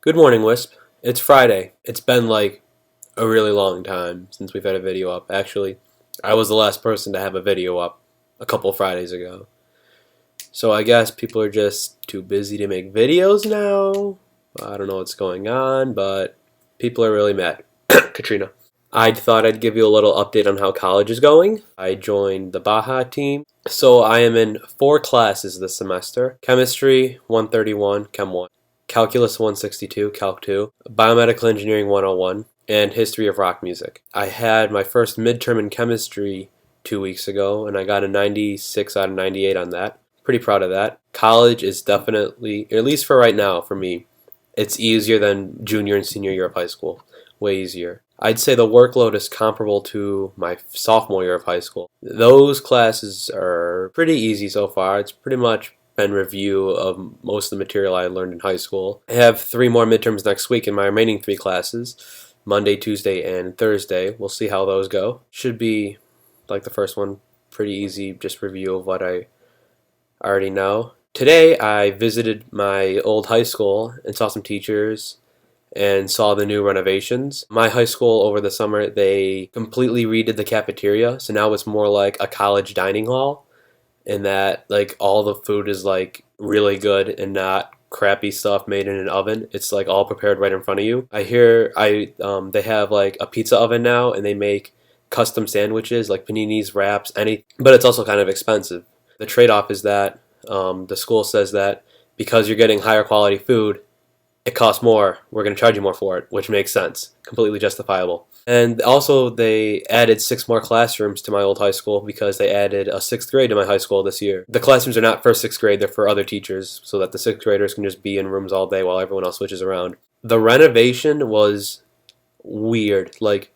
Good morning, Wisp. It's Friday. It's been like a really long time since we've had a video up. Actually, I was the last person to have a video up a couple Fridays ago. So I guess people are just too busy to make videos now. I don't know what's going on, but people are really mad. Katrina. I thought I'd give you a little update on how college is going. I joined the Baja team. So I am in 4 classes this semester. Chemistry 131, Chem 1. Calculus 162, Calc 2, Biomedical Engineering 101, and History of Rock Music. I had my first midterm in chemistry 2 weeks ago, and I got a 96 out of 98 on that. Pretty proud of that. College is definitely, at least for right now, for me, it's easier than junior and senior year of high school. Way easier. I'd say the workload is comparable to my sophomore year of high school. Those classes are pretty easy so far. It's pretty much been review of most of the material I learned in high school. I have 3 more midterms next week in my remaining 3 classes, Monday, Tuesday, and Thursday. We'll see how those go. Should be, like the first one, pretty easy, just review of what I already know. Today I visited my old high school and saw some teachers and saw the new renovations. My high school over the summer, they completely redid the cafeteria, so now it's more like a college dining hall. In that like all the food is like really good and not crappy stuff made in an oven. It's like all prepared right in front of you. I hear they have like a pizza oven now, and they make custom sandwiches like paninis, wraps, but it's also kind of expensive. The trade-off is that the school says that because you're getting higher quality food, it costs more. We're going to charge you more for it, which makes sense. Completely justifiable. And also they added 6 more classrooms to my old high school because they added a 6th grade to my high school this year. The classrooms are not for 6th grade, they're for other teachers so that the 6th graders can just be in rooms all day while everyone else switches around. The renovation was weird. Like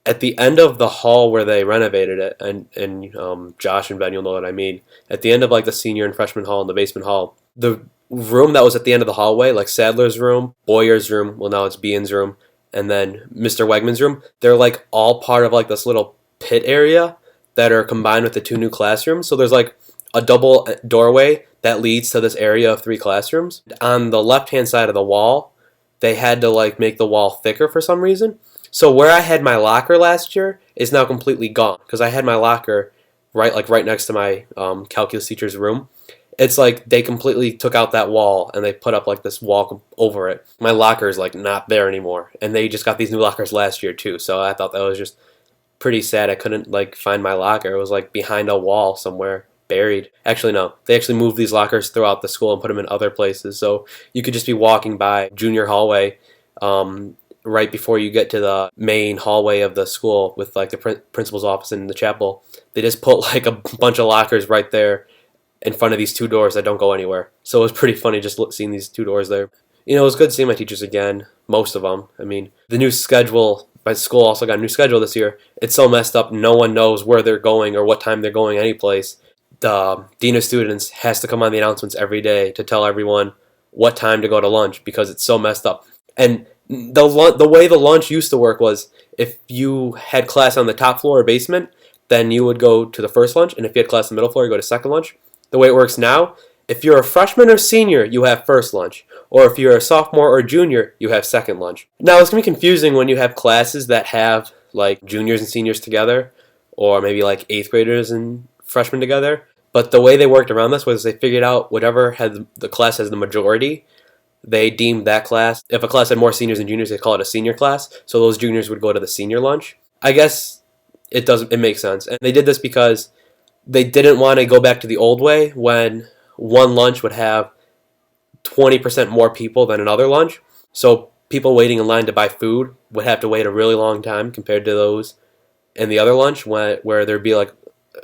at the end of the hall where they renovated it, and Josh and Ben, you'll know what I mean. At the end of like the senior and freshman hall and the basement hall, the room that was at the end of the hallway, like Sadler's room, Boyer's room, well now it's Bean's room, and then Mr. Wegman's room, they're like all part of like this little pit area that are combined with the 2 new classrooms. So there's like a double doorway that leads to this area of 3 classrooms. On the left-hand side of the wall, they had to like make the wall thicker for some reason. So where I had my locker last year is now completely gone because I had my locker right next to my calculus teacher's room. It's like they completely took out that wall and they put up like this wall over it. My locker is like not there anymore, and they just got these new lockers last year too. So I thought that was just pretty sad. I couldn't like find my locker. It was like behind a wall somewhere, buried. Actually no, they actually moved these lockers throughout the school and put them in other places. So you could just be walking by junior hallway right before you get to the main hallway of the school with like the principal's office and the chapel. They just put like a bunch of lockers right there in front of these 2 doors that don't go anywhere. So it was pretty funny just seeing these 2 doors there. You know, it was good seeing my teachers again, most of them. I mean, the new schedule, my school also got a new schedule this year. It's so messed up, no one knows where they're going or what time they're going any place. The dean of students has to come on the announcements every day to tell everyone what time to go to lunch because it's so messed up. And the way the lunch used to work was if you had class on the top floor or basement, then you would go to the first lunch, and if you had class on the middle floor, you go to second lunch. The way it works now, if you're a freshman or senior, you have first lunch. Or if you're a sophomore or junior, you have second lunch. Now, it's going to be confusing when you have classes that have like juniors and seniors together, or maybe like 8th graders and freshmen together. But the way they worked around this was they figured out whatever had the class has the majority, they deemed that class. If a class had more seniors and juniors, they call it a senior class. So those juniors would go to the senior lunch. I guess it makes sense. And they did this because they didn't want to go back to the old way when one lunch would have 20% more people than another lunch. So people waiting in line to buy food would have to wait a really long time compared to those in the other lunch where there'd be like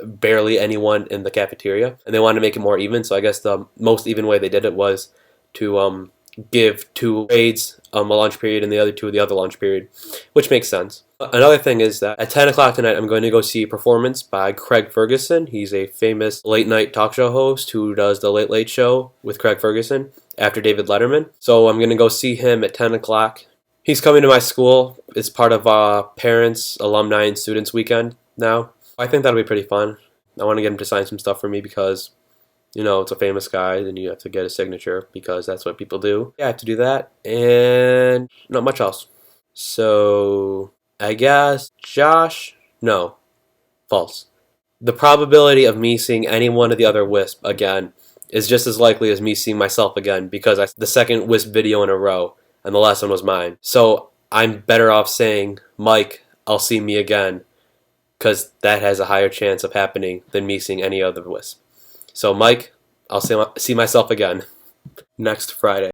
barely anyone in the cafeteria. And they wanted to make it more even. So I guess the most even way they did it was to give 2 grades a lunch period and the other 2 the other lunch period, which makes sense. Another thing is that at 10 o'clock tonight, I'm going to go see a performance by Craig Ferguson. He's a famous late-night talk show host who does the Late Late Show with Craig Ferguson after David Letterman. So I'm going to go see him at 10 o'clock. He's coming to my school. It's part of Parents, Alumni, and Students Weekend now. I think that'll be pretty fun. I want to get him to sign some stuff for me because you know, it's a famous guy, then you have to get a signature because that's what people do. Yeah, I have to do that, and not much else. So I guess Josh, no, false. The probability of me seeing any one of the other Wisp again is just as likely as me seeing myself again because the second Wisp video in a row and the last one was mine. So I'm better off saying, Mike, I'll see me again, because that has a higher chance of happening than me seeing any other Wisp. So Mike, I'll see myself again next Friday.